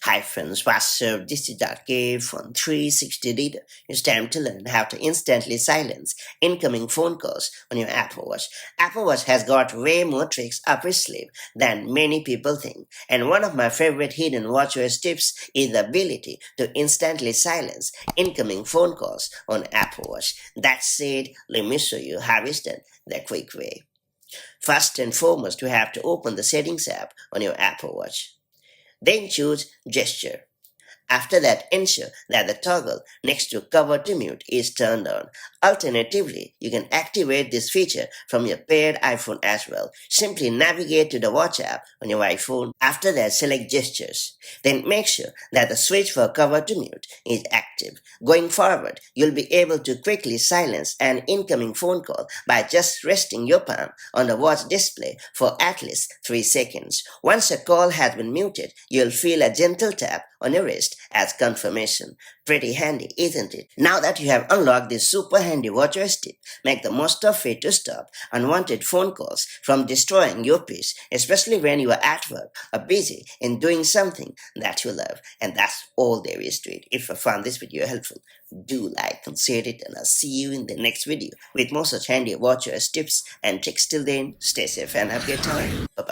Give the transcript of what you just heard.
Hi friends, what's up? This is K from 360 Reader. It's time to learn how to instantly silence incoming phone calls on your Apple Watch. Apple Watch has got way more tricks up its sleeve than many people think. And one of my favorite hidden watchOS tips is the ability to instantly silence incoming phone calls on Apple Watch. That said, let me show you how it's done the quick way. First and foremost, you have to open the Settings app on your Apple Watch. Then choose Gesture. After that, ensure that the toggle next to Cover to Mute is turned on. Alternatively, you can activate this feature from your paired iPhone as well. Simply navigate to the Watch app on your iPhone. After that, select Gestures. Then make sure that the switch for Cover to Mute is active. Going forward, you'll be able to quickly silence an incoming phone call by just resting your palm on the watch display for at least 3 seconds. Once a call has been muted, you'll feel a gentle tap on your wrist as confirmation. Pretty handy, isn't it? Now that you have unlocked this super handy watchOS tip, make the most of it to stop unwanted phone calls from destroying your peace, especially when you are at work or busy in doing something that you love. And that's all there is to it. If you found this video helpful, do like and share it, and I'll see you in the next video with more such handy watchOS tips and tricks. Till then, stay safe and have a good time. Bye bye.